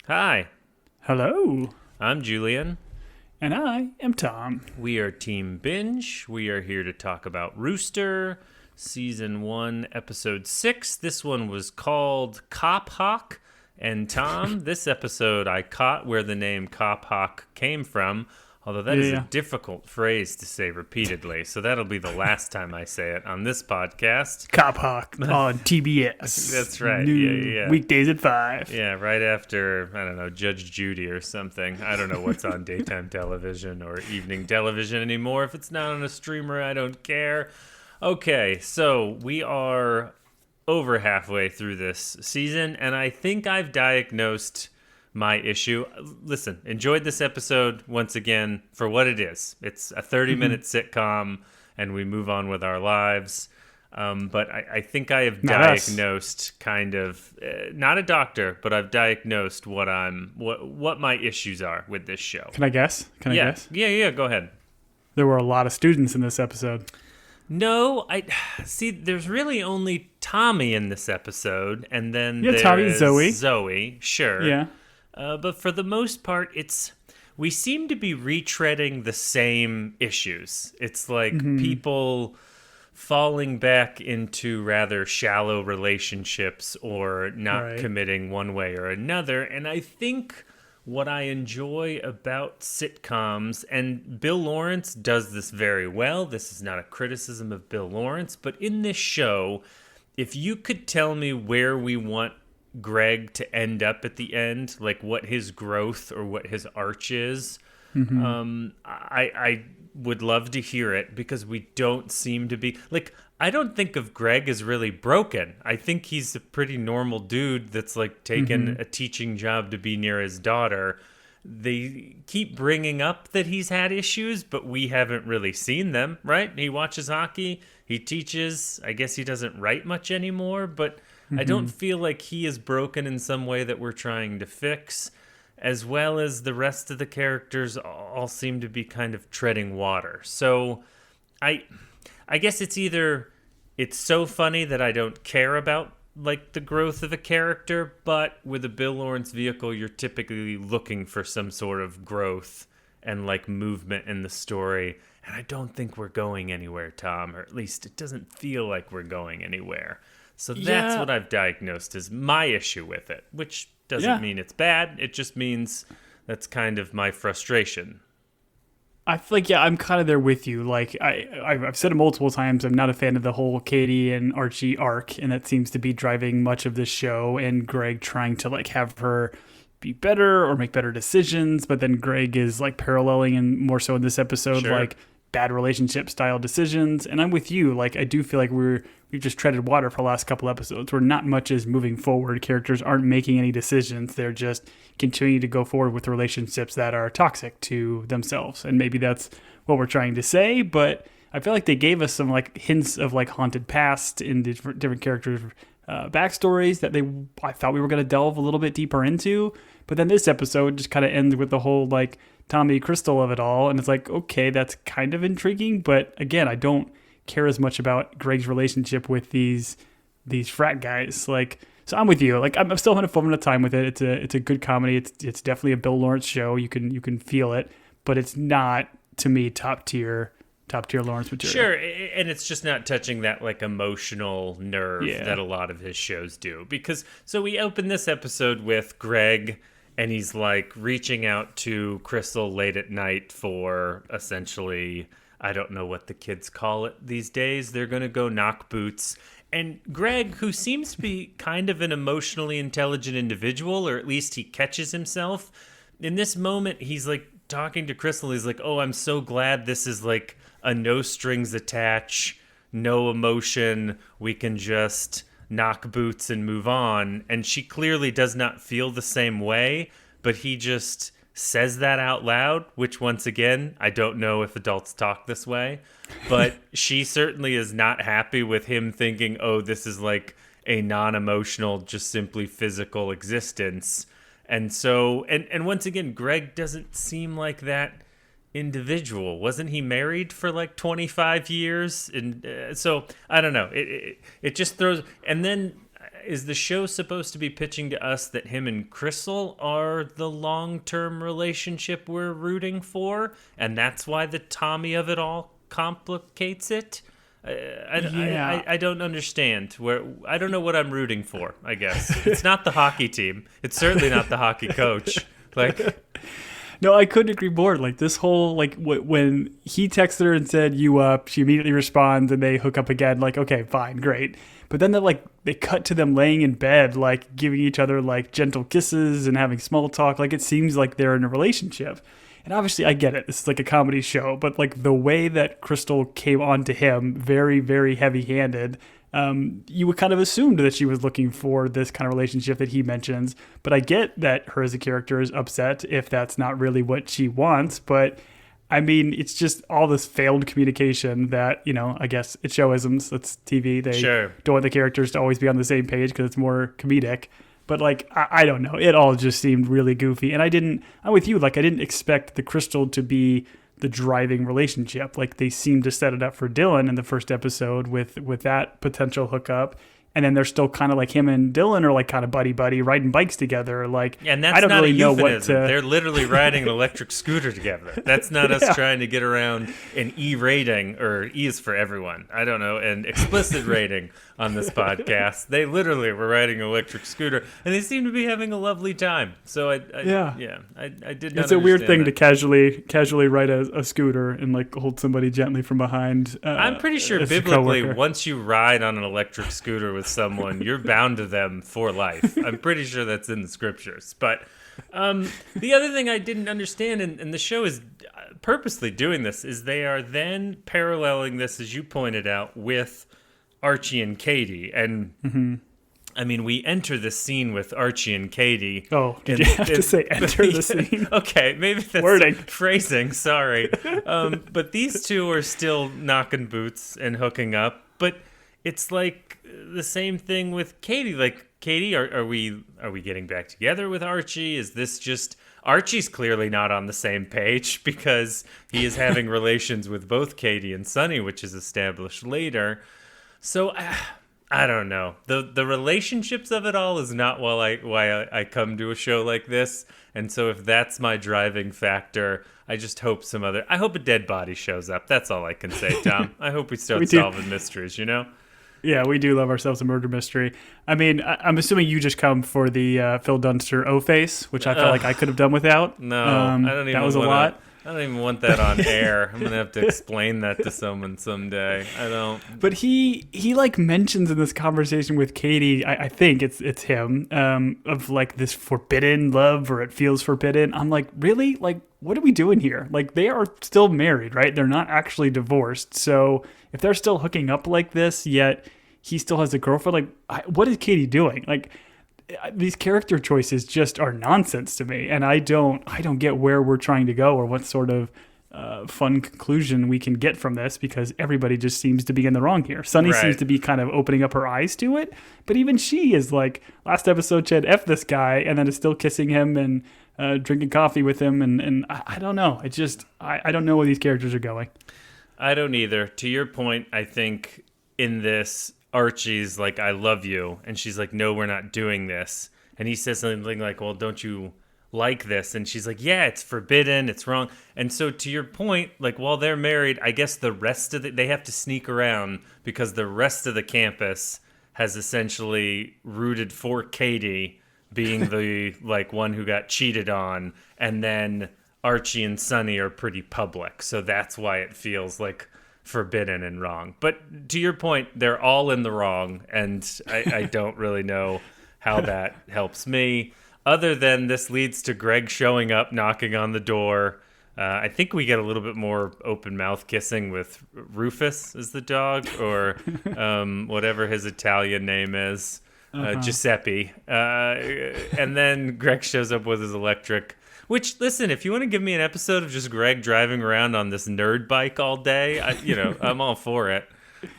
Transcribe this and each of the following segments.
Hi, Hello, I'm Julian. and I am Tom. We are Team Binge. We are here to talk about Rooster, Season 1, Episode 6. This one was called Cop Hawk. And Tom, this episode I caught where the name Cop Hawk came from, although that is a Yeah. difficult phrase to say repeatedly, so that'll be the last time I say it on this podcast. Cop Hawk on TBS. That's right. New Yeah. Weekdays at 5. Yeah, right after, I don't know, Judge Judy or something. I don't know what's on daytime television or evening television anymore. If it's not on a streamer, I don't care. Okay, so we are over halfway through this season, and I think I've diagnosed my issue. Listen, enjoyed this episode once again for what it is. It's a 30-minute sitcom, and we move on with our lives. But I think I have Not us. diagnosed kind of not a doctor, but I've diagnosed what my issues are with this show. Can I guess? Yeah. Go ahead. There were a lot of students in this episode. No, I see. There's really only Tommy in this episode, and then Yeah, there's Tommy, Zoe. Zoe, sure. Yeah. But for the most part, we seem to be retreading the same issues. It's like people falling back into rather shallow relationships or not Right. committing one way or another. And I think what I enjoy about sitcoms, and Bill Lawrence does this very well. This is not a criticism of Bill Lawrence, but in this show, if you could tell me where we want Greg to end up at the end, like what his growth or what his arch is, I would love to hear it, because we don't seem to be like, I don't think of Greg as really broken. I think he's a pretty normal dude that's like taken a teaching job to be near his daughter. They keep bringing up that he's had issues, but we haven't really seen them, right? He watches hockey, he teaches. I guess he doesn't write much anymore, but I don't feel like he is broken in some way that we're trying to fix, as well as the rest of the characters all seem to be kind of treading water. So I guess it's either it's so funny that I don't care about like the growth of a character, but with a Bill Lawrence vehicle, you're typically looking for some sort of growth and like movement in the story. And I don't think we're going anywhere, Tom, or at least it doesn't feel like we're going anywhere. So that's Yeah. what I've diagnosed as my issue with it, which doesn't mean it's bad. It just means that's kind of my frustration. I feel like, I'm kind of there with you. Like, I've said it multiple times, I'm not a fan of the whole Katie and Archie arc, and that seems to be driving much of this show, and Greg trying to, like, have her be better or make better decisions, but then Greg is, like, paralleling, and more so in this episode, Sure. like, bad relationship style decisions. And I'm with you. Like, I do feel like we've just treaded water for the last couple episodes where not much is moving forward. Characters aren't making any decisions. They're just continuing to go forward with relationships that are toxic to themselves. And maybe that's what we're trying to say, but I feel like they gave us some like hints of like haunted past in different characters' backstories that I thought we were going to delve a little bit deeper into. But then this episode just kind of ends with the whole like Tommy Crystal of it all. And it's like, okay, that's kind of intriguing. But again, I don't care as much about Greg's relationship with these frat guys. Like, so I'm with you. Like, I'm still having a fun time with it. It's a good comedy. It's definitely a Bill Lawrence show. You can feel it, but it's not, to me, top tier Lawrence material. Sure, and it's just not touching that like emotional nerve Yeah. that a lot of his shows do. Because so we open this episode with Greg, and he's like reaching out to Crystal late at night for essentially, I don't know what the kids call it these days. They're going to go knock boots. And Greg, who seems to be kind of an emotionally intelligent individual, or at least he catches himself, in this moment, he's like talking to Crystal. He's like, oh, I'm so glad this is like a no strings attached, no emotion. We can just knock boots and move on. And she clearly does not feel the same way, but he just says that out loud, which once again, I don't know if adults talk this way, but she certainly is not happy with him thinking, oh, this is like a non-emotional, just simply physical existence. And so, and once again, Greg doesn't seem like that individual. Wasn't he married for like 25 years? And so I don't know. It just throws. And then is the show supposed to be pitching to us that him and Crystal are the long-term relationship we're rooting for, and that's why the Tommy of it all complicates it? I don't understand. I don't know what I'm rooting for, I guess. It's not the hockey team. It's certainly not the hockey coach. Like... No, I couldn't agree more. Like this whole, like when he texted her and said, "You up?" She immediately responds and they hook up again. Like, okay, fine, great. But then they cut to them laying in bed, like giving each other like gentle kisses and having small talk. Like it seems like they're in a relationship. And obviously I get it. This is like a comedy show, but like the way that Crystal came on to him, very, very heavy-handed, you would kind of assumed that she was looking for this kind of relationship that he mentions. But I get that her as a character is upset if that's not really what she wants. But I mean, it's just all this failed communication that, I guess it's showisms. That's TV. They don't want the characters to always be on the same page because it's more comedic. But like, I don't know. It all just seemed really goofy. And I'm with you. Like, I didn't expect the Crystal to be the driving relationship. Like they seemed to set it up for Dylan in the first episode with that potential hookup. And then they're still kind of like him and Dylan are like kind of buddy riding bikes together. Like, and that's I don't not really a know euphemism. what to... They're literally riding an electric scooter together. That's not us trying to get around an E rating, or E is for everyone. I don't know, an explicit rating on this podcast. They literally were riding an electric scooter, and they seem to be having a lovely time. So I did not. It's a weird thing that. to casually ride a scooter and like hold somebody gently from behind. I'm pretty sure biblically, once you ride on an electric scooter with someone, you're bound to them for life. I'm pretty sure that's in the scriptures. But the other thing I didn't understand, and the show is purposely doing this, is they are then paralleling this, as you pointed out, with Archie and Katie. And I mean, we enter the scene with Archie and Katie. Oh, did you have to say enter the scene? Okay, maybe that's wording. Phrasing, sorry. But these two are still knocking boots and hooking up. But it's like the same thing with Katie. Like, Katie, are we getting back together with Archie? Is this just... Archie's clearly not on the same page because he is having relations with both Katie and Sonny, which is established later. So... I don't know. The relationships of it all is not why I come to a show like this. And so if that's my driving factor, I just hope I hope a dead body shows up. That's all I can say, Tom. I hope we start solving mysteries, Yeah, we do love ourselves a murder mystery. I mean, I'm assuming you just come for the Phil Dunster O-face, which I felt like I could have done without. No, I don't even that was a lot. I don't even want that on air. I'm going to have to explain that to someone someday. I don't. But he like mentions in this conversation with Katie, I think it's him, of like this forbidden love, or it feels forbidden. I'm like, really? Like, what are we doing here? Like, they are still married, right? They're not actually divorced. So if they're still hooking up like this, yet he still has a girlfriend, like, what is Katie doing? Like, these character choices just are nonsense to me, and I don't get where we're trying to go or what sort of fun conclusion we can get from this, because everybody just seems to be in the wrong here. Sunny seems to be kind of opening up her eyes to it, but even she is like, last episode she had F this guy and then is still kissing him and drinking coffee with him, and I don't know. I don't know where these characters are going. I don't either. To your point, I think in this, Archie's like, I love you. And she's like, no, we're not doing this. And he says something like, well, don't you like this? And she's like, yeah, it's forbidden. It's wrong. And so to your point, like, while they're married, I guess the rest of they have to sneak around because the rest of the campus has essentially rooted for Katie being the like one who got cheated on. And then Archie and Sonny are pretty public. So that's why it feels like forbidden and wrong. But to your point, they're all in the wrong, and I don't really know how that helps me, other than this leads to Greg showing up, knocking on the door. I think we get a little bit more open mouth kissing with Rufus is the dog, or whatever his Italian name is, Giuseppe. And then Greg shows up with his electric. Which, listen, if you want to give me an episode of just Greg driving around on this nerd bike all day, I'm all for it.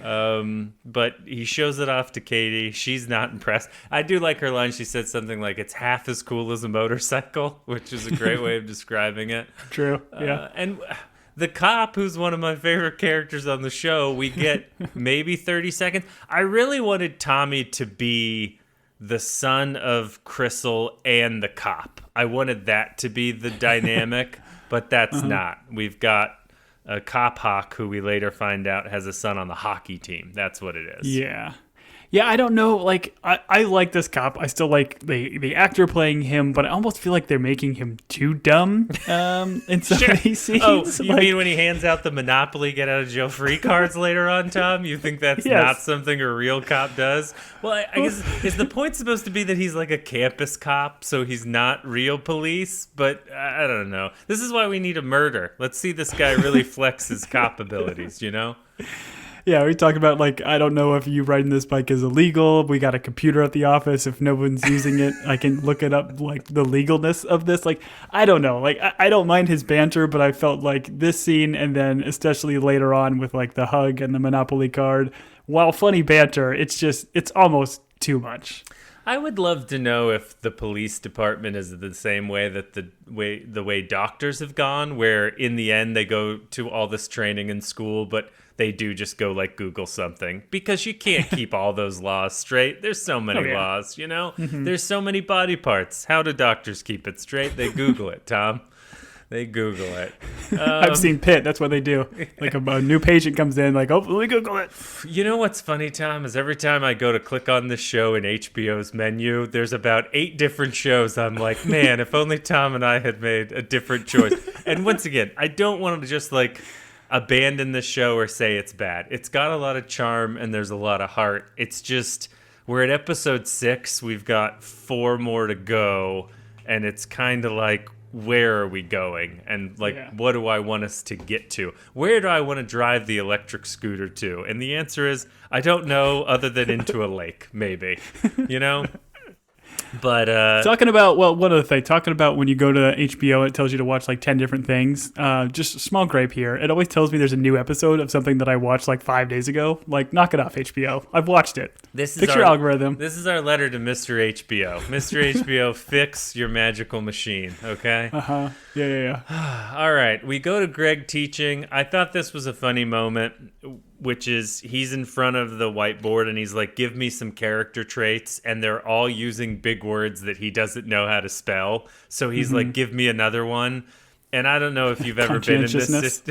But he shows it off to Katie. She's not impressed. I do like her line. She said something like, it's half as cool as a motorcycle, which is a great way of describing it. True, yeah. And the cop, who's one of my favorite characters on the show, we get maybe 30 seconds. I really wanted Tommy to be the son of Crystal and the cop. I wanted that to be the dynamic, but that's not. We've got a cop Hawk who we later find out has a son on the hockey team. That's what it is. Yeah. Yeah, I don't know. Like, I like this cop. I still like the actor playing him, but I almost feel like they're making him too dumb in some of these scenes. Oh, you mean when he hands out the Monopoly get out of jail free cards later on, Tom? You think that's not something a real cop does? Well, I guess, is the point supposed to be that he's like a campus cop, so he's not real police? But I don't know. This is why we need a murder. Let's see this guy really flex his cop abilities, you know? Yeah, we talk about, like, I don't know if you riding this bike is illegal. We got a computer at the office. If no one's using it, I can look it up, like, the legalness of this. Like, I don't know. Like, I don't mind his banter, but I felt like this scene, and then especially later on with, like, the hug and the Monopoly card, while funny banter, it's almost too much. I would love to know if the police department is the same way that the way doctors have gone, where in the end they go to all this training in school, but they do just go like Google something, because you can't keep all those laws straight. There's so many laws, you know? Mm-hmm. There's so many body parts. How do doctors keep it straight? They Google it, Tom. They Google it. I've seen Pitt. That's what they do. Like a new patient comes in, like, oh, let me Google it. You know what's funny, Tom, is every time I go to click on this show in HBO's menu, there's about 8 different shows. I'm like, man, if only Tom and I had made a different choice. And once again, I don't want to just like abandon the show or say it's bad. It's got a lot of charm and there's a lot of heart. It's just, we're at episode 6. We've got 4 more to go. And it's kind of like, where are we going? And like, what do I want us to get to? Where do I want to drive the electric scooter to? And the answer is, I don't know, other than into a lake, maybe, you know? But talking about, well, one other thing, talking about when you go to HBO, it tells you to watch like 10 different things. Just a small gripe here. It always tells me there's a new episode of something that I watched like 5 days ago. Like, knock it off, HBO. I've watched it. Fix your algorithm. This is our letter to Mr. HBO. Mr. HBO, fix your magical machine, okay? Uh-huh. Yeah. All right, we go to Greg teaching. I thought this was a funny moment, which is he's in front of the whiteboard and he's like, give me some character traits, and they're all using big words that he doesn't know how to spell. So he's like, give me another one. And I don't know if you've ever been in this.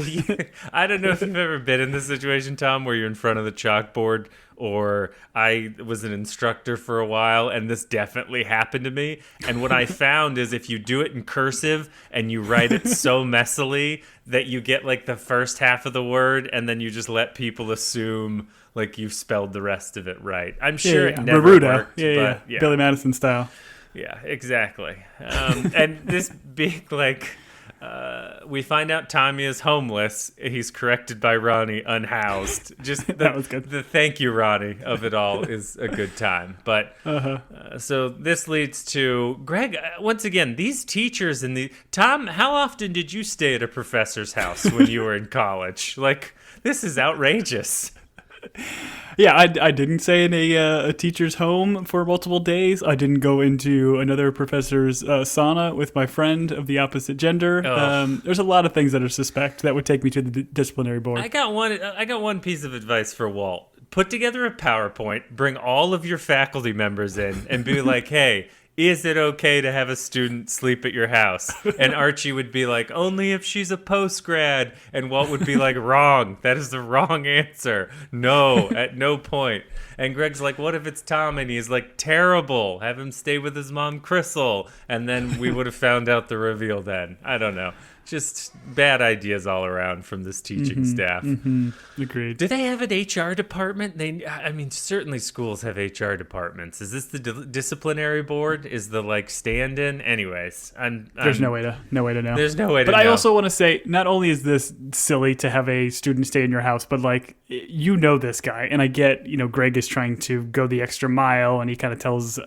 I don't know if you've ever been in this situation, Tom, where you're in front of the chalkboard, or I was an instructor for a while, and this definitely happened to me. And what I found is if you do it in cursive and you write it so messily that you get like the first half of the word, and then you just let people assume like you've spelled the rest of it right. I'm sure it never worked. But, Billy Madison style. Yeah, exactly. And this big like... we find out Tommy is homeless. He's corrected by Ronnie, unhoused. Just that was good. The thank you, Ronnie, of it all is a good time. But so this leads to Greg. Once again, these teachers and Tom. How often did you stay at a professor's house when you were in college? Like, this is outrageous. Yeah, I didn't stay in a teacher's home for multiple days. I didn't go into another professor's sauna with my friend of the opposite gender. There's a lot of things that are suspect that would take me to the disciplinary board. I got one piece of advice for Walt. Put together a PowerPoint, bring all of your faculty members in, and be like, hey, is it okay to have a student sleep at your house? And Archie would be like, only if she's a post-grad. And Walt would be like, wrong. That is the wrong answer. No, at no point. And Greg's like, what if it's Tom? And he's like, terrible. Have him stay with his mom, Crystal. And then we would have found out the reveal then. I don't know. Just bad ideas all around from this teaching staff. Agreed. Do they have an HR department? I mean, certainly schools have HR departments. Is this the disciplinary board? Is the like stand-in? Anyways, there's no way to know. There's no way to know. But I also want to say, not only is this silly to have a student stay in your house, but like, you know this guy, and I get, Greg is trying to go the extra mile, and he kind of tells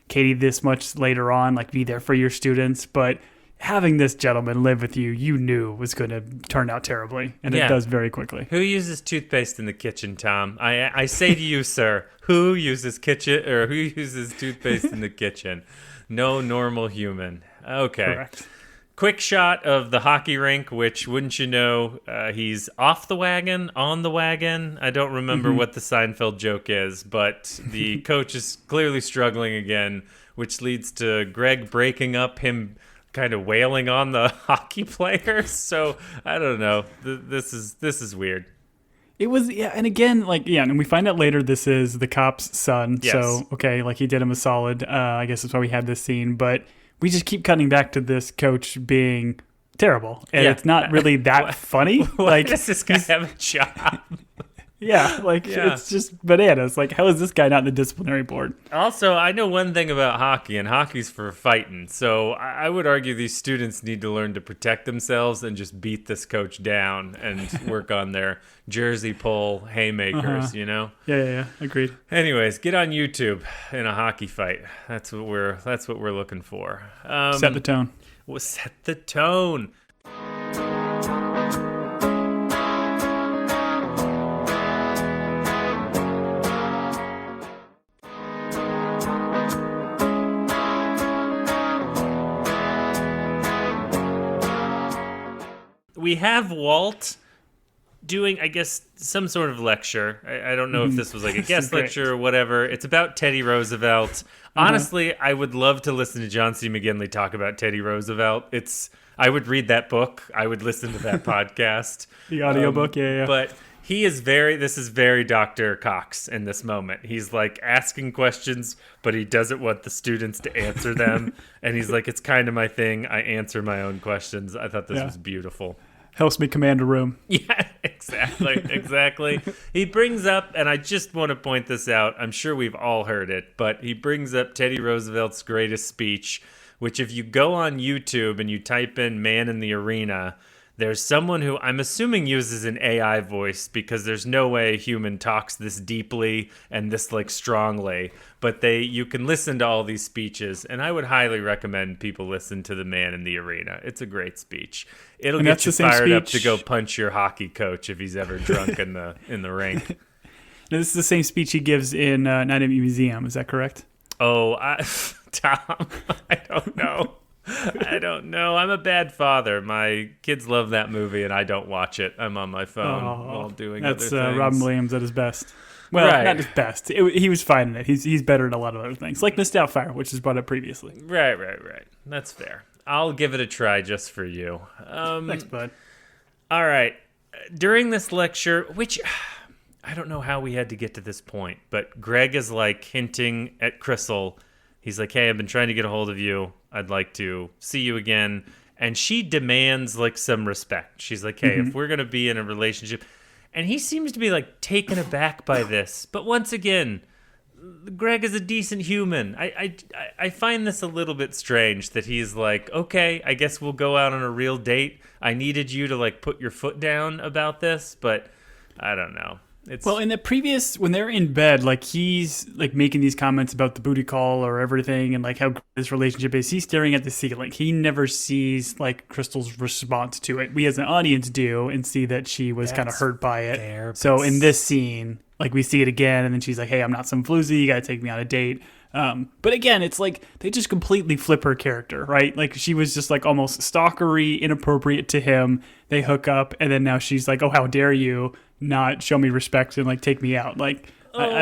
Katie this much later on, like, be there for your students, but having this gentleman live with you, you knew was going to turn out terribly, and it does very quickly. Who uses toothpaste in the kitchen, Tom? I say to you, sir, who uses toothpaste in the kitchen? No normal human. Okay. Correct. Quick shot of the hockey rink, which, wouldn't you know, he's off the wagon, on the wagon. I don't remember what the Seinfeld joke is, but the coach is clearly struggling again, which leads to Greg breaking up, him kind of wailing on the hockey players. So I don't know. This is weird. It was, yeah, and again, and we find out later this is the cop's son. Yes. So, okay, he did him a solid. I guess that's why we had this scene, but we just keep cutting back to this coach being terrible, and it's not really that funny. Why does this guy have a job? It's just bananas. How is this guy not in the disciplinary board? Also, I know one thing about hockey, and hockey's for fighting. So I would argue these students need to learn to protect themselves and just beat this coach down and work on their jersey pull haymakers, you know? Yeah, agreed. Anyways, get on YouTube in a hockey fight. That's what we're looking for. Set the tone. Well, set the tone. We have Walt doing, I guess, some sort of lecture. I don't know if this was a guest lecture or whatever. It's about Teddy Roosevelt. Honestly, I would love to listen to John C. McGinley talk about Teddy Roosevelt. I would read that book. I would listen to that podcast. The audiobook, yeah. But this is very Dr. Cox in this moment. He's asking questions, but he doesn't want the students to answer them. And he's like, it's kind of my thing. I answer my own questions. I thought this was beautiful. Helps me command a room. Yeah, exactly. He brings up, and I just want to point this out, I'm sure we've all heard it, but he brings up Teddy Roosevelt's greatest speech, which if you go on YouTube and you type in "man in the arena," there's someone who I'm assuming uses an AI voice because there's no way a human talks this deeply and this strongly. But you can listen to all these speeches, and I would highly recommend people listen to the Man in the Arena. It's a great speech. It'll get you fired up to go punch your hockey coach if he's ever drunk in the rink. Now, this is the same speech he gives in Night at the Museum. Is that correct? Oh, Tom, I don't know. I don't know. I'm a bad father. My kids love that movie, and I don't watch it. I'm on my phone while doing other things. That's Robin Williams at his best. Well, not his best. He was fine in it. He's better at a lot of other things, like Mist Doubtfire, which is brought up previously. Right. That's fair. I'll give it a try just for you. Thanks, bud. All right. During this lecture, which I don't know how we had to get to this point, but Greg is hinting at Crystal. He's like, hey, I've been trying to get a hold of you. I'd like to see you again. And she demands some respect. She's like, hey, if we're going to be in a relationship. And he seems to be taken aback by this. But once again, Greg is a decent human. I find this a little bit strange that he's like, okay, I guess we'll go out on a real date. I needed you to put your foot down about this, but I don't know. Well, in the previous, when they're in bed, he's making these comments about the booty call or everything and how this relationship is. He's staring at the ceiling. He never sees Crystal's response to it. We as an audience do and see that she was kind of hurt by it. Fair, so in this scene, we see it again, and then she's like, hey, I'm not some floozy. You got to take me on a date. But again, it's they just completely flip her character, right? She was just almost stalkery, inappropriate to him. They hook up, and then now she's like, oh, how dare you not show me respect and take me out. I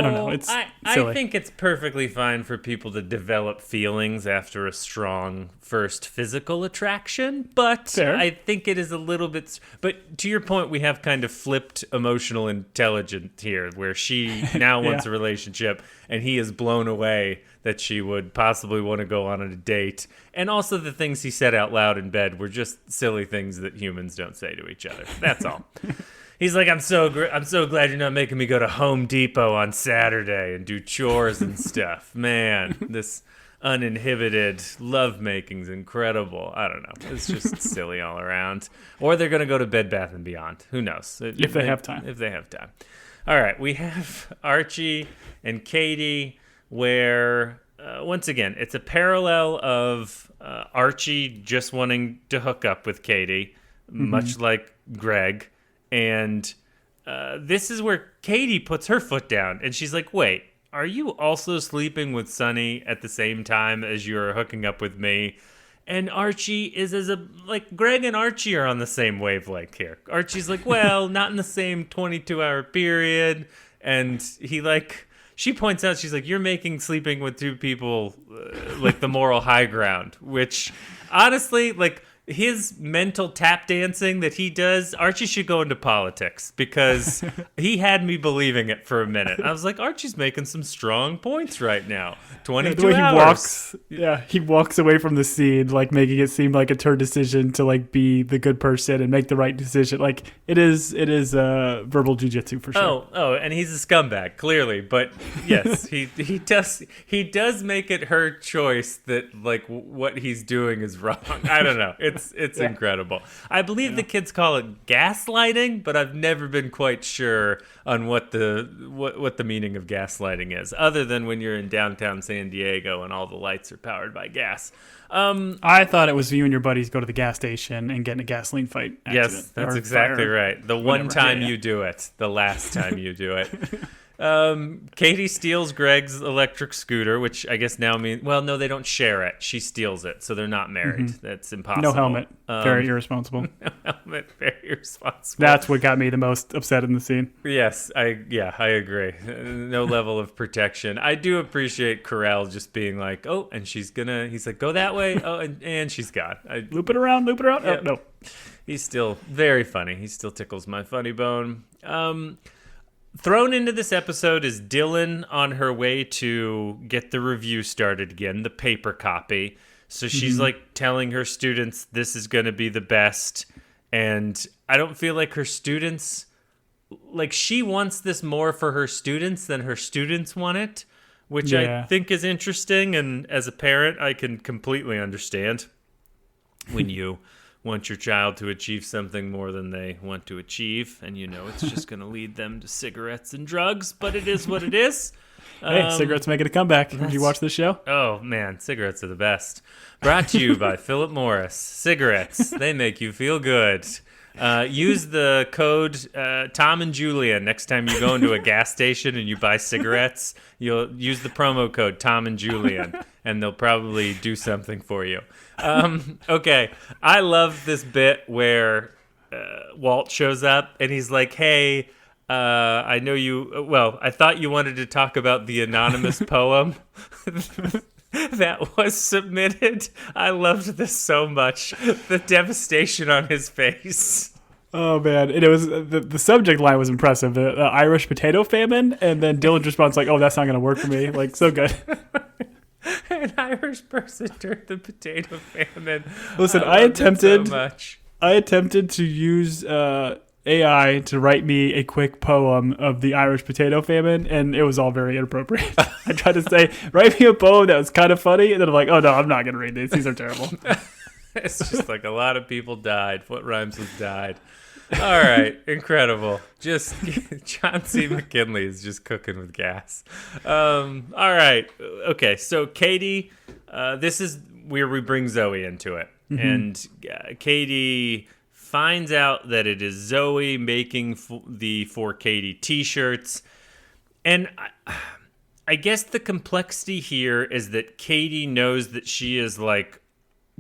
don't know. It's silly. I think it's perfectly fine for people to develop feelings after a strong first physical attraction, but Fair. I think it is a little bit. But to your point, we have kind of flipped emotional intelligence here, where she now wants a relationship, and he is blown away that she would possibly want to go on a date. And also the things he said out loud in bed were just silly things that humans don't say to each other. That's all. He's like, I'm so glad you're not making me go to Home Depot on Saturday and do chores and stuff. Man, this uninhibited lovemaking is incredible. I don't know. It's just silly all around. Or they're going to go to Bed Bath & Beyond. Who knows? If they have time. If they have time. All right, we have Archie and Katie where, once again, it's a parallel of Archie just wanting to hook up with Katie, much like Greg. And this is where Katie puts her foot down. And she's like, wait, are you also sleeping with Sonny at the same time as you're hooking up with me? And Archie is Greg and Archie are on the same wavelength here. Archie's like, well, not in the same 22-hour period. And she points out, she's like, you're making sleeping with two people the moral high ground, which honestly, his mental tap dancing that he does, Archie should go into politics because he had me believing it for a minute. I was like, Archie's making some strong points right now. 22 the way hours. He walks away from the scene, making it seem like it's her decision to be the good person and make the right decision. It is verbal jujitsu for sure. Oh, and he's a scumbag, clearly. But yes, he does make it her choice that what he's doing is wrong. I don't know. It's incredible. I believe the kids call it gaslighting, but I've never been quite sure on what the meaning of gaslighting is, other than when you're in downtown San Diego and all the lights are powered by gas. I thought it was you and your buddies go to the gas station and get in a gasoline fight accident. Yes, that's exactly right. The one time you do it, the last time you do it. Katie steals Greg's electric scooter, which I guess now means, well, no, they don't share it. She steals it, so they're not married. That's impossible. No helmet. Very irresponsible. No helmet. Very irresponsible. That's what got me the most upset in the scene. Yes, I agree. No level of protection. I do appreciate Carrell just being like, oh, and he's like, go that way. Oh, and she's gone. Loop it around. Yep. Oh, no. He's still very funny. He still tickles my funny bone. Thrown into this episode is Dylan on her way to get the review started again, the paper copy. So she's telling her students this is going to be the best. And I don't feel like her students, she wants this more for her students than her students want it, which I think is interesting. And as a parent, I can completely understand when you want your child to achieve something more than they want to achieve, and it's just going to lead them to cigarettes and drugs, but it is what it is. Hey, cigarettes making a comeback. Did you watch this show? Oh, man, cigarettes are the best. Brought to you by Philip Morris. Cigarettes, they make you feel good. Use the code Tom and Julian next time you go into a gas station and you buy cigarettes. You'll use the promo code Tom and Julian, and they'll probably do something for you. Okay, I love this bit where Walt shows up and he's like, hey, I know you, well, I thought you wanted to talk about the anonymous poem that was submitted. I loved this so much. The devastation on his face. Oh, man. And it was the subject line was impressive. The Irish potato famine. And then Dylan's response like, oh, that's not going to work for me. So good. An Irish person during the potato famine. Listen, I attempted to use AI to write me a quick poem of the Irish potato famine, and it was all very inappropriate. I tried to say, write me a poem that was kind of funny, and then I'm like, oh no, I'm not going to read these. These are terrible. It's just a lot of people died. What rhymes with died? All right, incredible. Just John C. McKinley is just cooking with gas. All right, okay. So Katie, this is where we bring Zoe into it, and Katie finds out that it is Zoe making the For Katie t-shirts, and I guess the complexity here is that Katie knows that she is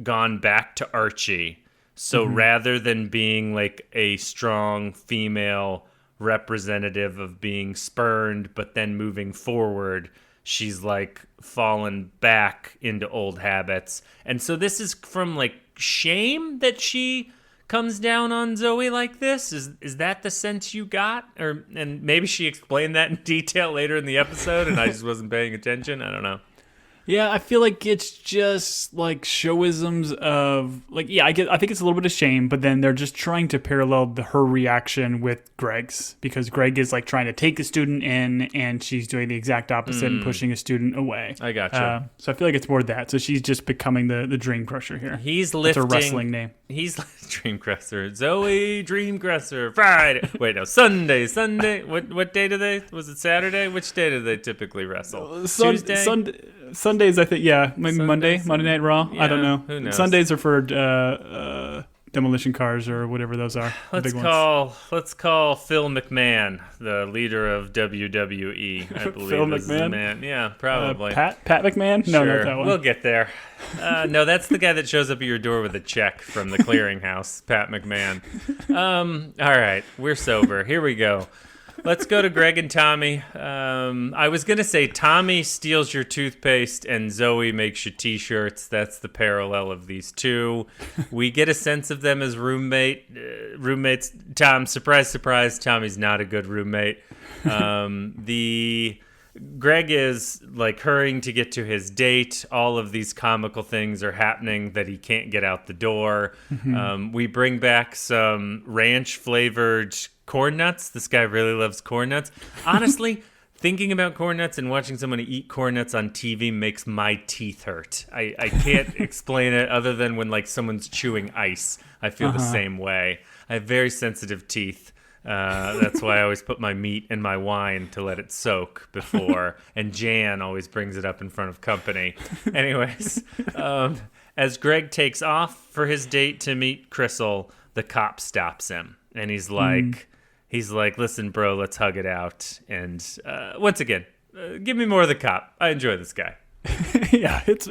gone back to Archie. So rather than being a strong female representative of being spurned, but then moving forward, she's fallen back into old habits. And so this is from shame that she comes down on Zoe like this. Is that the sense you got? And maybe she explained that in detail later in the episode and I just wasn't paying attention. I don't know. Yeah, I feel like it's just showisms of I think it's a little bit of shame, but then they're just trying to parallel her reaction with Greg's, because Greg is trying to take a student in and she's doing the exact opposite and pushing a student away. I gotcha. So I feel like it's more that. So she's just becoming the Dream Crusher here. He's lifting. It's a wrestling name. He's Dream Crusher. Zoe Dream Crusher. Friday. Wait, no, Sunday. What day do they? Was it Saturday? Which day do they typically wrestle? Tuesday. Sundays, I think, maybe Monday Night Raw. Yeah, I don't know. Who knows? Sundays are for demolition cars or whatever those are. The big ones. Let's call Phil McMahon the leader of WWE. I believe Phil is McMahon? the man. Yeah, probably. Pat McMahon? No, Sure. not that one. We'll get there. No, that's the guy that shows up at your door with a check from the clearinghouse, Pat McMahon. All right, we're sober. Here we go. Let's go to Greg and Tommy. I was going to say Tommy steals your toothpaste and Zoe makes you T-shirts. That's the parallel of these two. We get a sense of them as roommates. Tom, surprise, surprise, Tommy's not a good roommate. Greg is like hurrying to get to his date. All of these comical things are happening that he can't get out the door. We bring back some ranch-flavored corn nuts. This guy really loves corn nuts. Honestly, thinking about corn nuts and watching someone eat corn nuts on TV makes my teeth hurt. I can't explain it other than when like someone's chewing ice. I feel the same way. I have very sensitive teeth. That's why I always put my meat in my wine to let it soak before. And Jan always brings it up in front of company. Anyways, as Greg takes off for his date to meet Crystal, the cop stops him. And he's like, listen, bro, let's hug it out. And once again, give me more of the cop. I enjoy this guy. Yeah, it's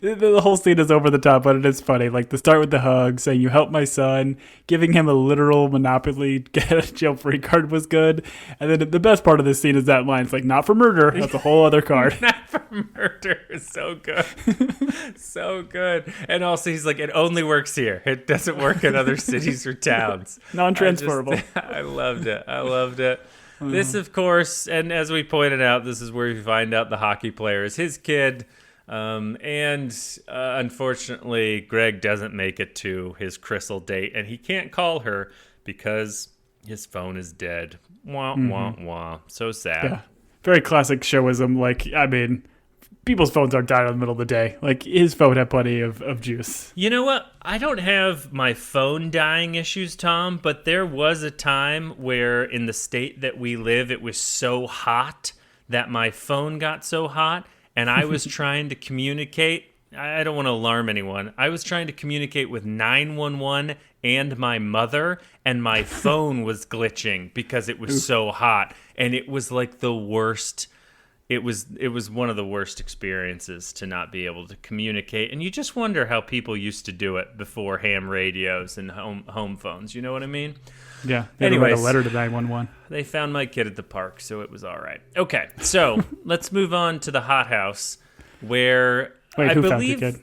the whole scene is over the top, but it is funny. Like the start with the hug, saying you helped my son, giving him a literal Monopoly get a jail free card was good. And then the best part of this scene is that line. It's like, not for murder. That's a whole other card. Not for murder is so good. So good. And also he's like, it only works here. It doesn't work in other cities or towns. Non-transferable. I loved it. This, of course, and as we pointed out, this is where we find out the hockey player is his kid. Unfortunately, Greg doesn't make it to his Crystal date, and he can't call her because his phone is dead. Wah, wah, wah. So sad. Yeah. Very classic showism. Like, I mean, people's phones aren't dying in the middle of the day. Like, his phone had plenty of juice. You know what? I don't have my phone dying issues, Tom, but there was a time where in the state that we live, it was so hot that my phone got so hot, and I was trying to communicate. I don't want to alarm anyone. I was trying to communicate with 911 and my mother, and my phone was glitching because it was so hot, and it was like the worst. It was one of the worst experiences to not be able to communicate. And you just wonder how people used to do it before ham radios and home phones. You know what I mean? Yeah. They had to write a letter to 911. They found my kid at the park, so it was all right. Okay, so let's move on to the hothouse where Wait, who found your kid?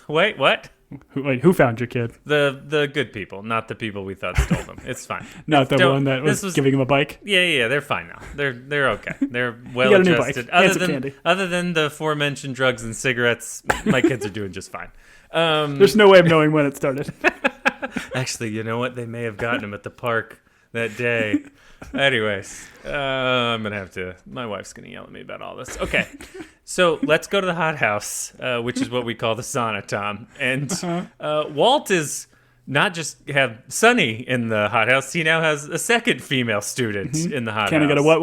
Wait, what? Who found your kid? The good people, not the people we thought stole them. It's fine. Not the one that was giving him a bike? Yeah, they're fine now. They're okay. They're well adjusted. Other than the aforementioned drugs and cigarettes, my kids are doing just fine. There's no way of knowing when it started. Actually, you know what? They may have gotten him at the park that day. Anyways, I'm going to have to... My wife's going to yell at me about all this. Okay, so let's go to the hothouse, which is what we call the sauna, Tom. And Walt is not just have Sunny in the hothouse. He now has a second female student in the hothouse. Can I get a what?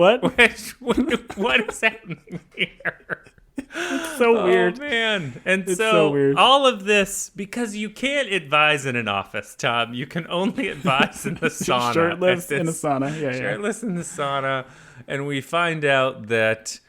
What is happening here? It's so weird. Oh, man. And it's so weird. All of this, because you can't advise in an office, Tom. You can only advise in the sauna. Shirtless in a sauna. Yeah, Shirtless in the sauna. And we find out that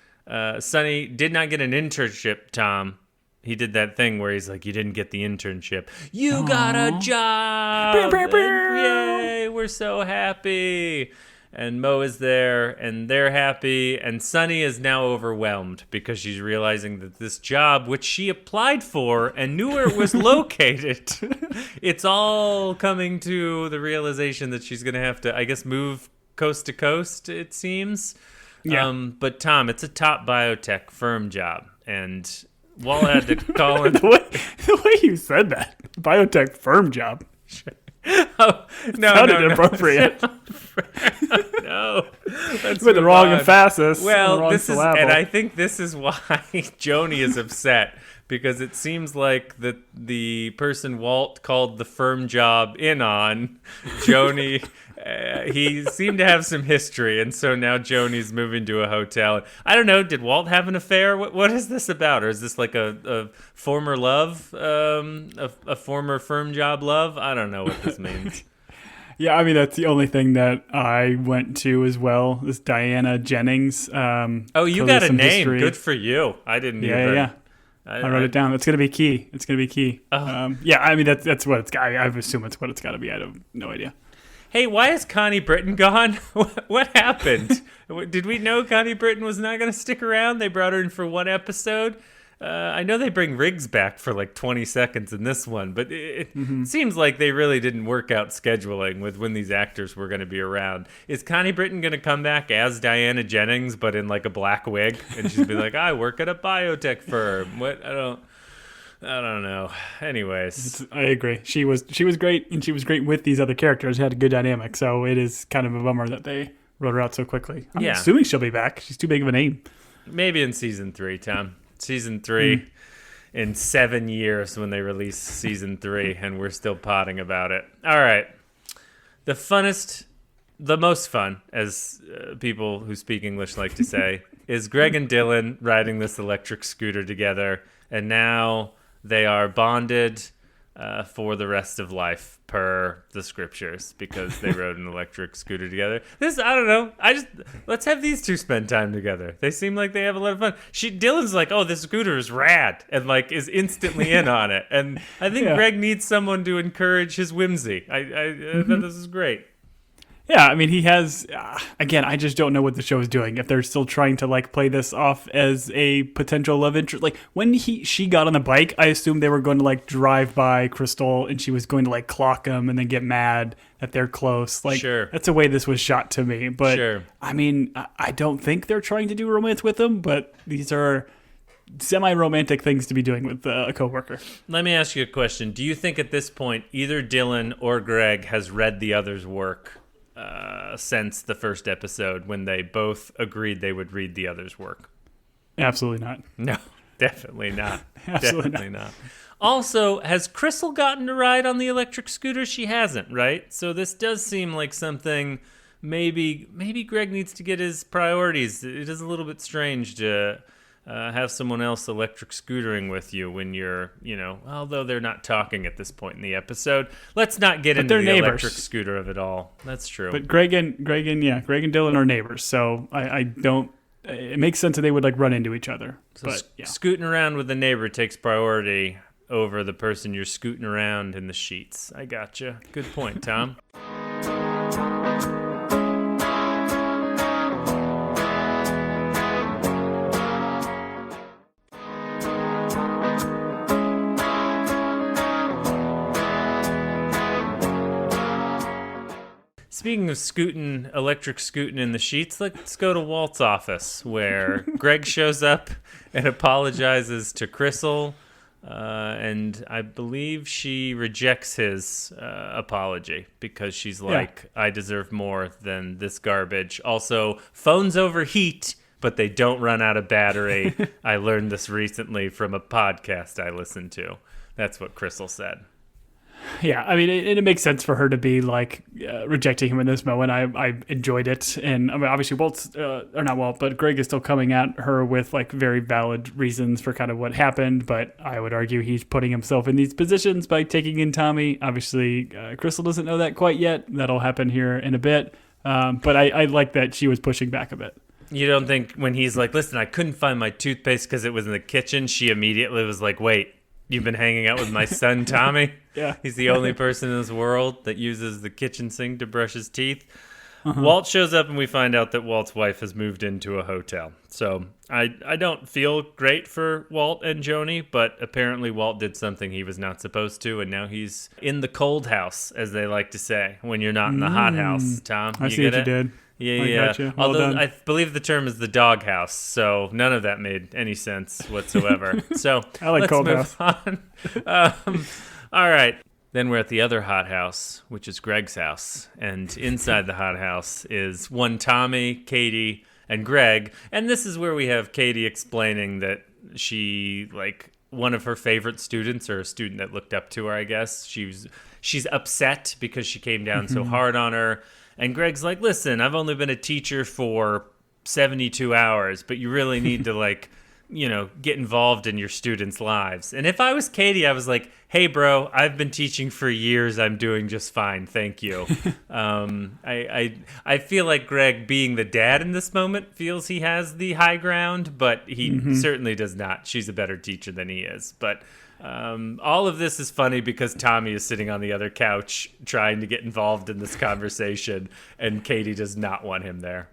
Sonny did not get an internship, Tom. He did that thing where he's like, you didn't get the internship. You got a job. Yay, we're so happy. And Mo is there, and they're happy, and Sunny is now overwhelmed because she's realizing that this job, which she applied for and knew where it was located, it's all coming to the realization that she's going to have to, I guess, move coast to coast, it seems. Yeah. But Tom, it's a top biotech firm job, and Walt had to call in. The way you said that, biotech firm job. Oh, no, sounded inappropriate. No, that's with the wrong emphasis. Well, this is, and I think this is why Joni is upset, because it seems like that the person Walt called the firm job in on, Joni He seemed to have some history, and so now Joni's moving to a hotel. I don't know. Did Walt have an affair? What is this about? Or is this like a former love, a former firm job love? I don't know what this means. Yeah, I mean, that's the only thing that I went to as well, is Diana Jennings. Oh, you got a name. History. Good for you. I didn't even. Yeah. I wrote it down. It's going to be key. Oh. Yeah, I mean, that's what it's got. I assume it's what it's got to be. I have no idea. Hey, why is Connie Britton gone? What happened? Did we know Connie Britton was not going to stick around? They brought her in for one episode. I know they bring Riggs back for like 20 seconds in this one, but it seems like they really didn't work out scheduling with when these actors were going to be around. Is Connie Britton going to come back as Diana Jennings, but in like a black wig? And she'll be like, I work at a biotech firm. What? I don't know. Anyways. I agree. She was great, and she was great with these other characters. She had a good dynamic, so it is kind of a bummer that they wrote her out so quickly. I'm assuming she'll be back. She's too big of a name. Maybe in season 3, Tom. Season 3 in 7 years when they release season 3, and we're still potting about it. All right. The most fun, as people who speak English like to say, is Greg and Dylan riding this electric scooter together, and now they are bonded for the rest of life per the scriptures because they rode an electric scooter together. I don't know. Let's have these two spend time together. They seem like they have a lot of fun. Dylan's like, oh, this scooter is rad, and like is instantly in on it. And I think Greg needs someone to encourage his whimsy. I thought this is great. Yeah, I mean, he has, again, I just don't know what the show is doing. If they're still trying to, like, play this off as a potential love interest. Like, when she got on the bike, I assumed they were going to, like, drive by Crystal, and she was going to, like, clock him and then get mad that they're close. Like, that's the way this was shot to me. But, I mean, I don't think they're trying to do romance with him, but these are semi-romantic things to be doing with a coworker. Let me ask you a question. Do you think at this point, either Dylan or Greg has read the other's work since the first episode when they both agreed they would read the other's work? Absolutely not. No, definitely not. Definitely not. Also, has Crystal gotten to ride on the electric scooter? She hasn't, right? So this does seem like something maybe Greg needs to get his priorities. It is a little bit strange to have someone else electric scootering with you when you're, although they're not talking at this point in the episode. Let's not get into the neighbors. Electric scooter of it all. That's true. But Greg and Dylan are neighbors, so I don't. It makes sense that they would like run into each other. So scooting around with the neighbor takes priority over the person you're scooting around in the sheets. I gotcha. Good point, Tom. Speaking of electric scooting in the sheets, let's go to Walt's office where Greg shows up and apologizes to Crystal, and I believe she rejects his apology because she's like, I deserve more than this garbage. Also, phones overheat, but they don't run out of battery. I learned this recently from a podcast I listened to. That's what Crystal said. Yeah, I mean, it makes sense for her to be like rejecting him in this moment. I enjoyed it, and I mean, obviously but Greg is still coming at her with like very valid reasons for kind of what happened. But I would argue he's putting himself in these positions by taking in Tommy. Obviously, Crystal doesn't know that quite yet. That'll happen here in a bit. But I like that she was pushing back a bit. You don't think when he's like, listen, I couldn't find my toothpaste because it was in the kitchen, she immediately was like, wait, you've been hanging out with my son, Tommy? Yeah. He's the only person in this world that uses the kitchen sink to brush his teeth. Walt shows up and we find out that Walt's wife has moved into a hotel. So I don't feel great for Walt and Joni, but apparently Walt did something he was not supposed to, and now he's in the cold house, as they like to say, when you're not in the hot house, Tom. I see what you did. Yeah. Gotcha. Well Although done. I believe the term is the doghouse, so none of that made any sense whatsoever. So I like let's cold move house. on. All right. Then we're at the other hothouse, which is Greg's house. And inside the hothouse is one Tommy, Katie, and Greg. And this is where we have Katie explaining that she, like, one of her favorite students, or a student that looked up to her, I guess. She's upset because she came down so hard on her. And Greg's like, listen, I've only been a teacher for 72 hours, but you really need to like, get involved in your students' lives. And if I was Katie, I was like, hey, bro, I've been teaching for years. I'm doing just fine. Thank you. I feel like Greg, being the dad in this moment, feels he has the high ground, but he certainly does not. She's a better teacher than he is. But all of this is funny because Tommy is sitting on the other couch trying to get involved in this conversation, and Katie does not want him there.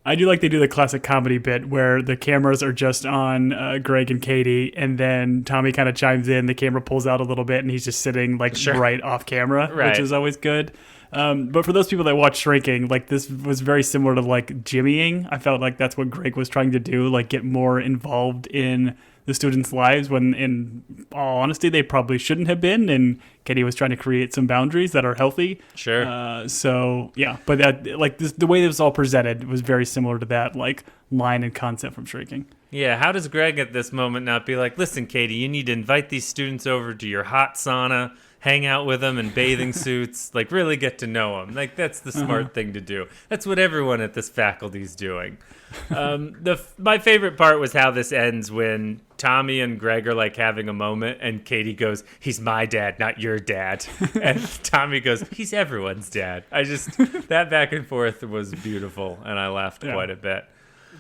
I do like they do the classic comedy bit where the cameras are just on Greg and Katie, and then Tommy kind of chimes in, the camera pulls out a little bit, and he's just sitting like right off camera, right. Which is always good. But for those people that watch Shrinking, like this was very similar to like jimmying. I felt like that's what Greg was trying to do, like get more involved in the students' lives when, in all honesty, they probably shouldn't have been. And Katie was trying to create some boundaries that are healthy. Sure. So yeah, but that like this, the way it was all presented was very similar to that like line and concept from Shrinking. Yeah, how does Greg at this moment not be like, listen, Katie, you need to invite these students over to your hot sauna, hang out with them in bathing suits, like really get to know them. Like that's the smart thing to do. That's what everyone at this faculty is doing. My favorite part was how this ends when Tommy and Greg are like having a moment and Katie goes, he's my dad, not your dad. And Tommy goes, he's everyone's dad. That back and forth was beautiful and I laughed quite a bit.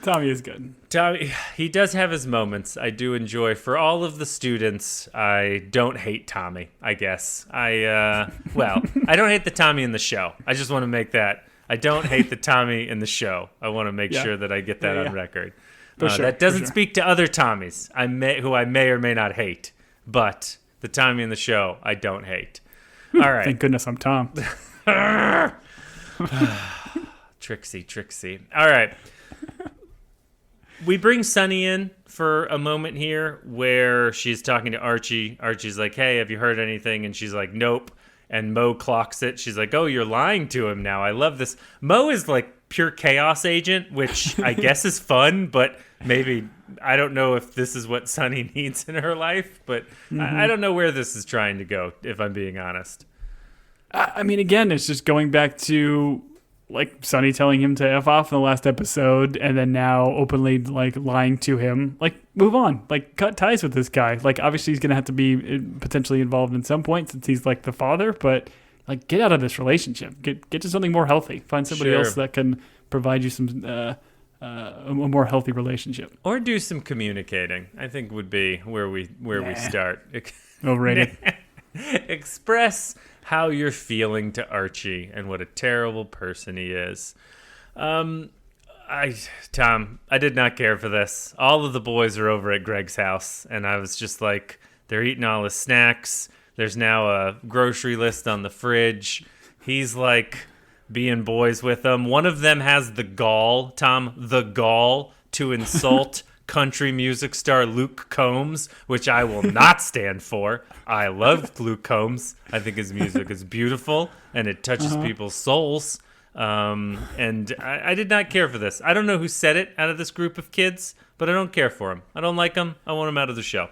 Tommy is good. Tommy, he does have his moments. I do enjoy. For all of the students, I don't hate Tommy, I guess. I don't hate the Tommy in the show. I just want to make that. I don't hate the Tommy in the show. I want to make sure that I get that on record. That doesn't speak to other Tommies who I may or may not hate. But the Tommy in the show, I don't hate. All right. Thank goodness I'm Tom. Trixie. All right. We bring Sunny in for a moment here where she's talking to Archie. Archie's like, hey, have you heard anything? And she's like, nope. And Mo clocks it. She's like, oh, you're lying to him now. I love this. Mo is like pure chaos agent, which I guess is fun, but maybe I don't know if this is what Sunny needs in her life, but I don't know where this is trying to go, if I'm being honest. I mean, again, it's just going back to like Sunny telling him to F off in the last episode and then now openly like lying to him. Like, move on. Like, cut ties with this guy. Like, obviously he's going to have to be potentially involved in some point since he's like the father, but like, get out of this relationship. Get to something more healthy. Find somebody else that can provide you some a more healthy relationship. Or do some communicating, I think would be where we start. Overrated. Express how you're feeling to Archie and what a terrible person he is. Tom, I did not care for this. All of the boys are over at Greg's house, and I was just like, they're eating all his snacks. There's now a grocery list on the fridge. He's like being boys with them. One of them has the gall, Tom, to insult country music star Luke Combs, which I will not stand for. I love Luke Combs. I think his music is beautiful and it touches people's souls. And I did not care for this. I don't know who said it out of this group of kids, but I don't care for him. I don't like him. I want him out of the show.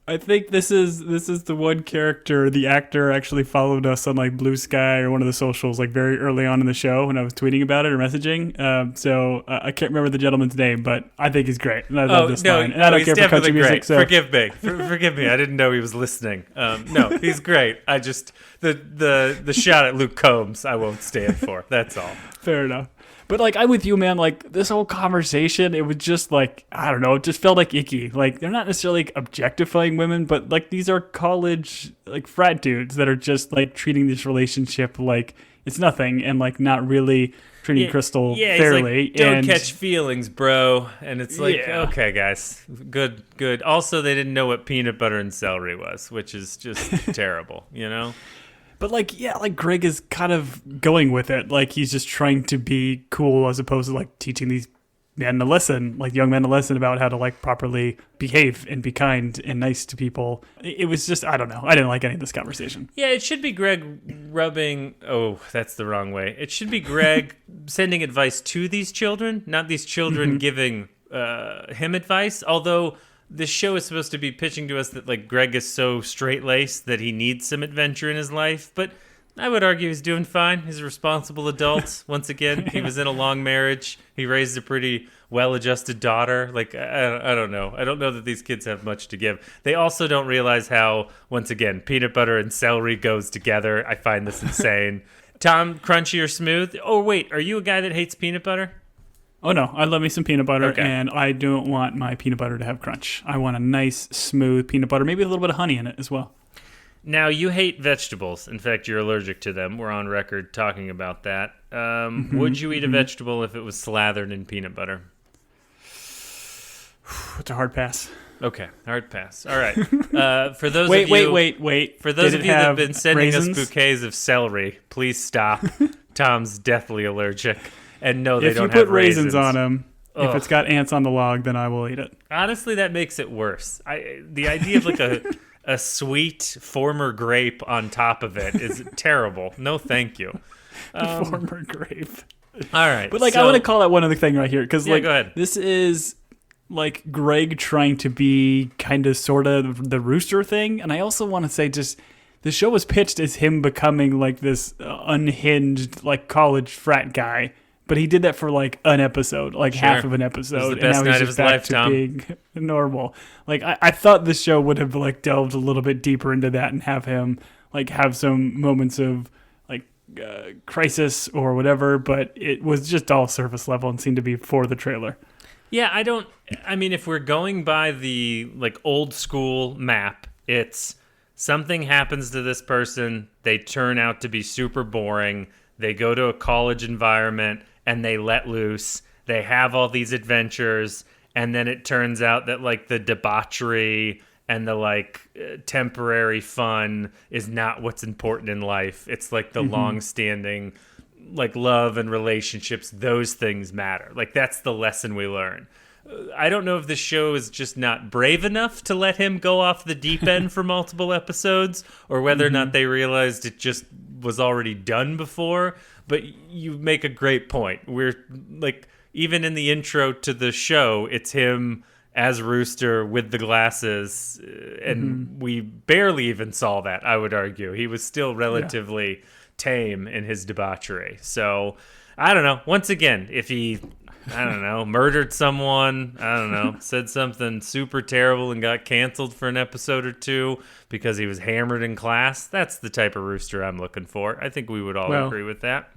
I think this is the one character, the actor actually followed us on like Blue Sky or one of the socials like very early on in the show when I was tweeting about it or messaging. So I can't remember the gentleman's name, but I think he's great. And I love this line. And I don't care for country music. So. Forgive me. Forgive me. I didn't know he was listening. No, he's great. I just, the shot at Luke Combs I won't stand for. That's all. Fair enough. But, like, I'm with you, man. Like, this whole conversation, it was just, like, I don't know, it just felt like icky. Like, they're not necessarily like, objectifying women, but, like, these are college, like, frat dudes that are just, like, treating this relationship like it's nothing and, like, not really treating Crystal fairly. Like, don't catch feelings, bro. And it's like, okay, guys, good. Also, they didn't know what peanut butter and celery was, which is just terrible, you know? But, like, Greg is kind of going with it. Like, he's just trying to be cool as opposed to, like, teaching these men a lesson, like, young men a lesson about how to, like, properly behave and be kind and nice to people. It was just, I don't know. I didn't like any of this conversation. Yeah, it should be Greg rubbing... Oh, that's the wrong way. It should be Greg sending advice to these children, not these children giving him advice, although... This show is supposed to be pitching to us that like Greg is so straight-laced that he needs some adventure in his life, but I would argue he's doing fine. He's a responsible adult. Once again, he was in a long marriage. He raised a pretty well-adjusted daughter. Like, I don't know. I don't know that these kids have much to give. They also don't realize how, once again, peanut butter and celery goes together. I find this insane. Tom, crunchy or smooth? Oh, wait. Are you a guy that hates peanut butter? Oh, no. I love me some peanut butter, Okay. and I don't want my peanut butter to have crunch. I want a nice, smooth peanut butter, maybe a little bit of honey in it as well. Now, you hate vegetables. In fact, you're allergic to them. We're on record talking about that. Would you eat a vegetable if it was slathered in peanut butter? It's a hard pass. Okay, hard pass. All right. For those Wait, of you, wait. For those Did of it you that have have been sending raisins? us bouquets of celery, please stop. Tom's deathly allergic. And no, they If you don't put have raisins on them, Ugh. if it's got ants on the log, then I will eat it. Honestly, that makes it worse. The idea of like a sweet former grape on top of it is terrible. No, thank you. Former grape. All right. But like, so, I want to call out one other thing right here because Yeah, like go ahead. this is like Greg trying to be kind of sort of the Rooster thing, and I also want to say just the show was pitched as him becoming like this unhinged like college frat guy, but he did that for like an episode, like Sure. half of an It was episode, the best and now night he's of just his back life, to Tom. being normal. Like I thought the show would have like delved a little bit deeper into that and have him like have some moments of like crisis or whatever, but it was just all surface level and seemed to be for the trailer. Yeah, I mean, if we're going by the like old school map, it's something happens to this person, they turn out to be super boring, they go to a college environment and they let loose, they have all these adventures, and then it turns out that like the debauchery and the like temporary fun is not what's important in life. It's like the long-standing like love and relationships, those things matter. Like that's the lesson we learn. I don't know if the show is just not brave enough to let him go off the deep end for multiple episodes, or whether or not they realized it just was already done before. But you make a great point. We're like, even in the intro to the show, it's him as Rooster with the glasses, and we barely even saw that, I would argue. He was still relatively tame in his debauchery. So, I don't know. Once again, if he, I don't know, murdered someone, I don't know, said something super terrible and got canceled for an episode or two because he was hammered in class, that's the type of Rooster I'm looking for. I think we would all agree with that.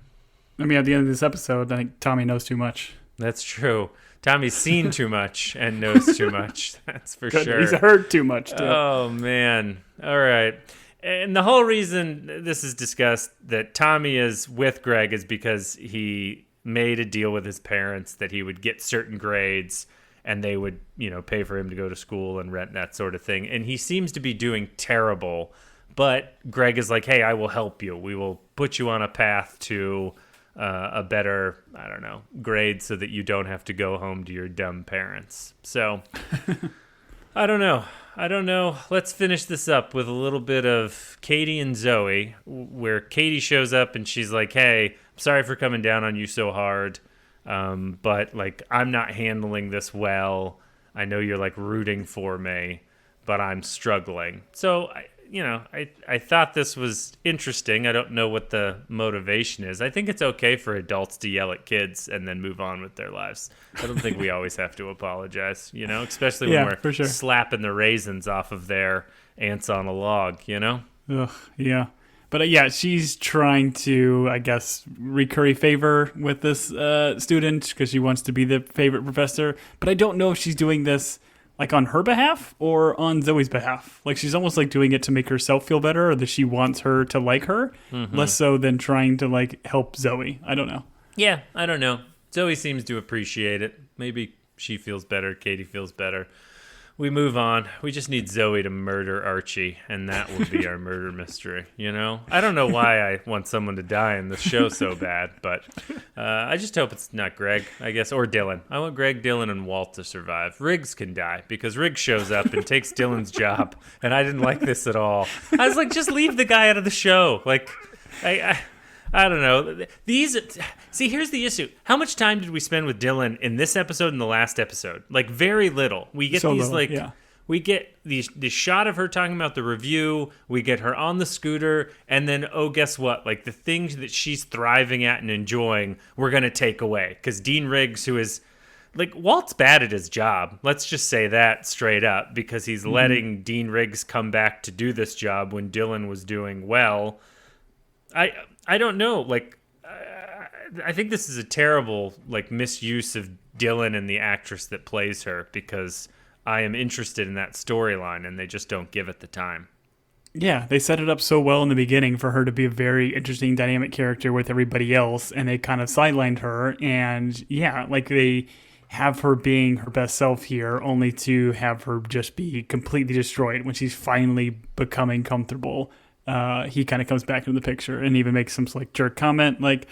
I mean, at the end of this episode, I think Tommy knows too much. That's true. Tommy's seen too much and knows too much. That's for sure. He's heard too much, too. Oh, man. All right. And the whole reason this is discussed that Tommy is with Greg is because he made a deal with his parents that he would get certain grades and they would, you know, pay for him to go to school and rent, that sort of thing. And he seems to be doing terrible. But Greg is like, hey, I will help you. We will put you on a path to a better, I don't know, grade so that you don't have to go home to your dumb parents. So, I don't know. Let's finish this up with a little bit of Katie and Zoe, where Katie shows up and she's like, hey, I'm sorry for coming down on you so hard, but, like, I'm not handling this well. I know you're, like, rooting for me, but I'm struggling. So, I thought this was interesting. I don't know what the motivation is. I think it's okay for adults to yell at kids and then move on with their lives. I don't think we always have to apologize, especially when we're for sure. slapping the raisins off of their ants on a log, Ugh, yeah. But yeah, she's trying to, I guess, recurry favor with this student because she wants to be the favorite professor. But I don't know if she's doing this like on her behalf or on Zoe's behalf. Like she's almost like doing it to make herself feel better, or that she wants her to like her, less so than trying to like help Zoe. I don't know. Yeah, I don't know. Zoe seems to appreciate it. Maybe she feels better. Katie feels better. We move on. We just need Zoe to murder Archie, and that will be our murder mystery, I don't know why I want someone to die in this show so bad, but I just hope it's not Greg, I guess, or Dylan. I want Greg, Dylan, and Walt to survive. Riggs can die, because Riggs shows up and takes Dylan's job, and I didn't like this at all. I was like, just leave the guy out of the show. Like, I don't know. See, here's the issue. How much time did we spend with Dylan in this episode and the last episode? Like, very little. We get So these, little, like, yeah. we get the shot of her talking about the review. We get her on the scooter, and then, oh, guess what? Like, the things that she's thriving at and enjoying, we're going to take away. Because Dean Riggs, who is, like, Walt's bad at his job. Let's just say that straight up, because he's letting Dean Riggs come back to do this job when Dylan was doing well. I don't know. Like, I think this is a terrible, like, misuse of Dylan and the actress that plays her, because I am interested in that storyline, and they just don't give it the time. Yeah, they set it up so well in the beginning for her to be a very interesting, dynamic character with everybody else, and they kind of sidelined her. And yeah, like they have her being her best self here, only to have her just be completely destroyed when she's finally becoming comfortable. He kind of comes back into the picture and even makes some like jerk comment. Like,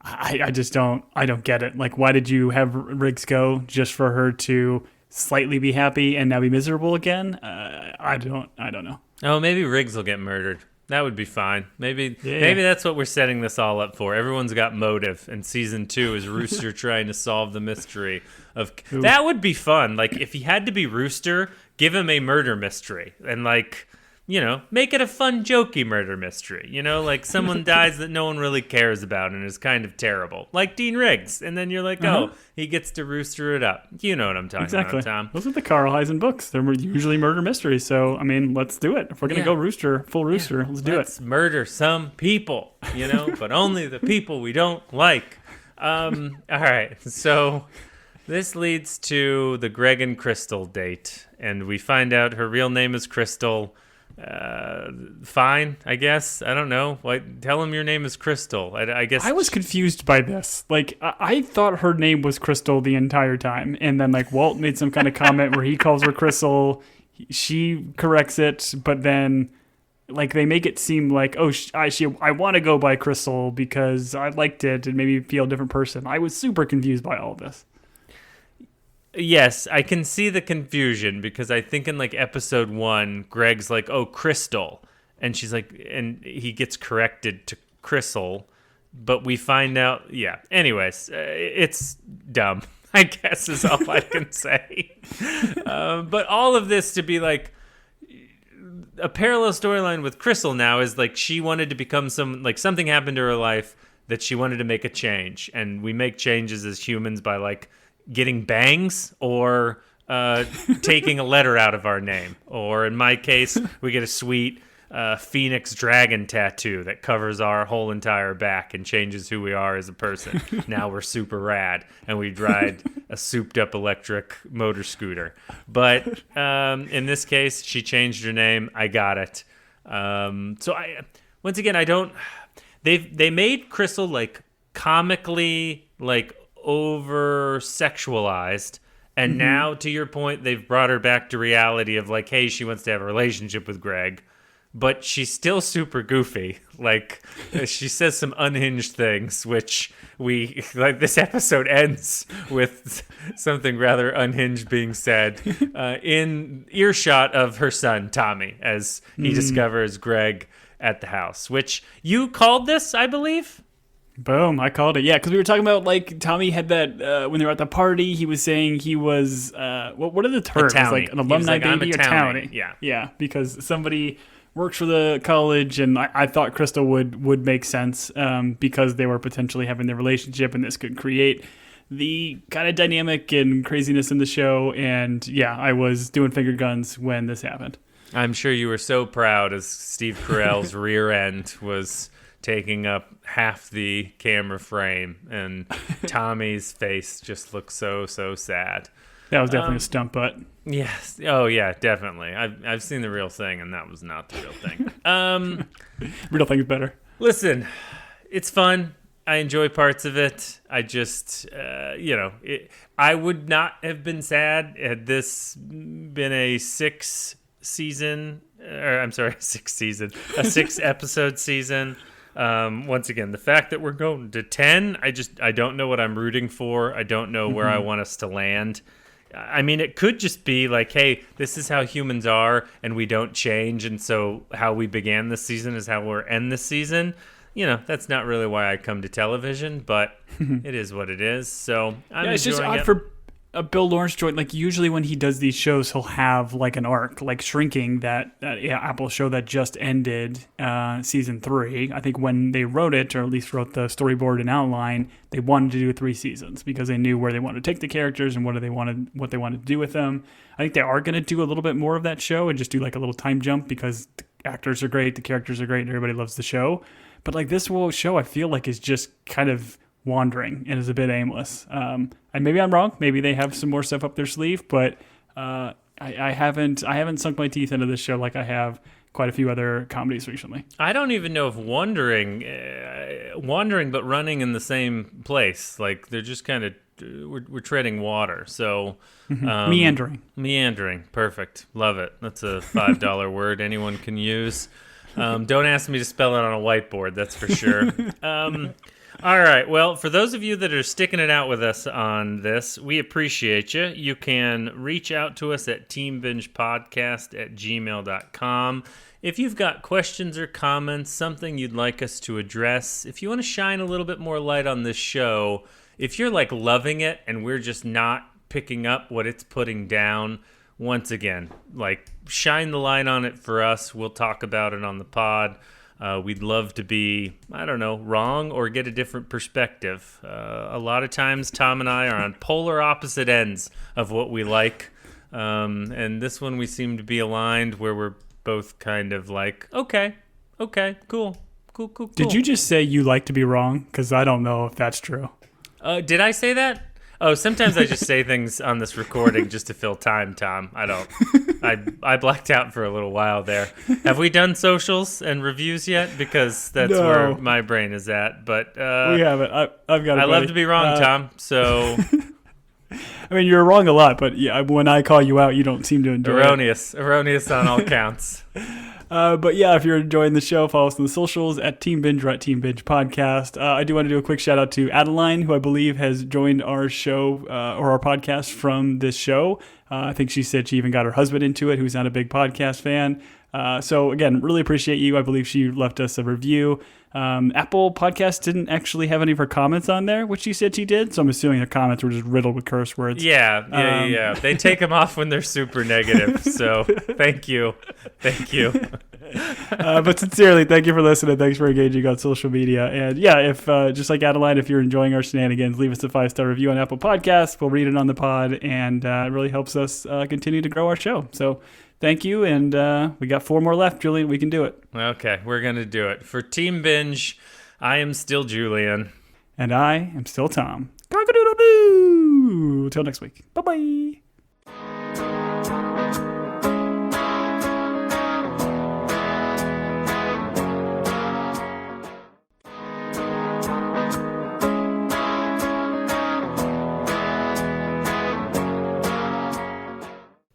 I don't get it. Like, why did you have Riggs go just for her to slightly be happy and now be miserable again? I don't know. Oh, maybe Riggs will get murdered. That would be fine. Maybe that's what we're setting this all up for. Everyone's got motive, and season 2 is Rooster trying to solve the mystery of. Ooh. That would be fun. Like, if he had to be Rooster, give him a murder mystery, and like, you know, make it a fun, jokey murder mystery. You know, like someone dies that no one really cares about and is kind of terrible, like Dean Riggs. And then you're like, oh, he gets to Rooster it up. You know what I'm talking about, Tom. Those are the Carl Eisen books. They're usually murder mysteries. So, I mean, let's do it. If we're going to go Rooster, full Rooster, let's do it. Let's murder some people, you know, but only the people we don't like. All right. So this leads to the Greg and Crystal date. And we find out her real name is Crystal. Fine, I guess. I don't know. Like, tell him your name is Crystal. I guess I was confused by this. Like, I thought her name was Crystal the entire time, and then like Walt made some kind of comment where he calls her Crystal. She corrects it, but then like they make it seem like, oh, I want to go by Crystal because I liked it and made me feel a different person. I was super confused by all of this. Yes, I can see the confusion because I think in like episode 1, Greg's like, oh, Crystal. And she's like, and he gets corrected to Crystal. But we find out, yeah. Anyways, it's dumb, I guess is all I can say. But all of this to be like, a parallel storyline with Crystal now is like she wanted to become something happened to her life that she wanted to make a change. And we make changes as humans by like, getting bangs or taking a letter out of our name. Or in my case, we get a sweet phoenix dragon tattoo that covers our whole entire back and changes who we are as a person. Now we're super rad, and we ride a souped-up electric motor scooter. But in this case, she changed her name. I got it. So once again, I don't... They made Crystal, like, comically, like, over sexualized, and now to your point they've brought her back to reality of like, hey, she wants to have a relationship with Greg, but she's still super goofy. Like, she says some unhinged things, which we like. This episode ends with something rather unhinged being said in earshot of her son Tommy as he discovers Greg at the house, which you called this, I believe. Boom, I called it. Yeah, because we were talking about, like, Tommy had that, when they were at the party, he was saying he was, what are the terms? Like an alumni baby or townie? Yeah. Yeah, because somebody works for the college, and I thought Crystal would make sense because they were potentially having their relationship, and this could create the kind of dynamic and craziness in the show. And yeah, I was doing finger guns when this happened. I'm sure you were so proud as Steve Carell's rear end was taking up half the camera frame, and Tommy's face just looked so sad. That was definitely a stunt butt. Yes. Oh yeah, definitely. I've seen the real thing, and that was not the real thing. Real thing's better. Listen, it's fun. I enjoy parts of it. I just, I would not have been sad had this been a 6 episode season. Once again, the fact that we're going to 10, I don't know what I'm rooting for. I don't know where I want us to land. I mean, it could just be like, hey, this is how humans are and we don't change. And so how we began this season is how we'll end this season. You know, that's not really why I come to television, but it is what it is. So I'm it's enjoying just odd it. for Bill Lawrence joined, like, usually when he does these shows, he'll have like an arc, like Shrinking, that Apple show that just ended season 3. I think when they wrote it, or at least wrote the storyboard and outline, they wanted to do 3 seasons because they knew where they wanted to take the characters and what they wanted to do with them. I think they are going to do a little bit more of that show and just do like a little time jump because the actors are great, the characters are great, and everybody loves the show. But like this whole show, I feel like is just kind of wandering and is a bit aimless. And maybe I'm wrong. Maybe they have some more stuff up their sleeve, but I haven't sunk my teeth into this show like I have quite a few other comedies recently. I don't even know if wandering, but running in the same place. Like they're just kind of we're treading water. So meandering, perfect, love it. That's a $5 word anyone can use. Don't ask me to spell it on a whiteboard. That's for sure. All right. Well, for those of you that are sticking it out with us on this, we appreciate you. You can reach out to us at teambingepodcast@gmail.com. If you've got questions or comments, something you'd like us to address, if you want to shine a little bit more light on this show, if you're like loving it and we're just not picking up what it's putting down, once again, like shine the light on it for us. We'll talk about it on the pod. We'd love to be, I don't know, wrong or get a different perspective. A lot of times, Tom and I are on polar opposite ends of what we like. And this one, we seem to be aligned where we're both kind of like, okay, cool. Did you just say you like to be wrong? Because I don't know if that's true. Did I say that? Oh, sometimes I just say things on this recording just to fill time, Tom. I don't. I blacked out for a little while there. Have we done socials and reviews yet? Because that's where my brain is at. But we haven't. I've got it. I love to be wrong, Tom. So I mean, you're wrong a lot, but yeah, when I call you out, you don't seem to enjoy it. Erroneous on all counts. But yeah, if you're enjoying the show, follow us on the socials at Team Binge or at Team Binge Podcast. I do want to do a quick shout out to Adeline, who I believe has joined our show or our podcast from this show. I think she said she even got her husband into it, who's not a big podcast fan. So again, really appreciate you. I believe she left us a review. Apple Podcast didn't actually have any of her comments on there, which she said she did. So I'm assuming her comments were just riddled with curse words. Yeah. They take them off when they're super negative. So thank you. But sincerely, thank you for listening. Thanks for engaging on social media. And yeah, if just like Adeline, if you're enjoying our shenanigans, leave us a 5-star review on Apple Podcasts. We'll read it on the pod, and it really helps us continue to grow our show. So thank you, and we got 4 more left, Julian. We can do it. Okay, we're going to do it. For Team Binge, I am still Julian. And I am still Tom. Cock-a-doodle-doo! Till next week. Bye-bye.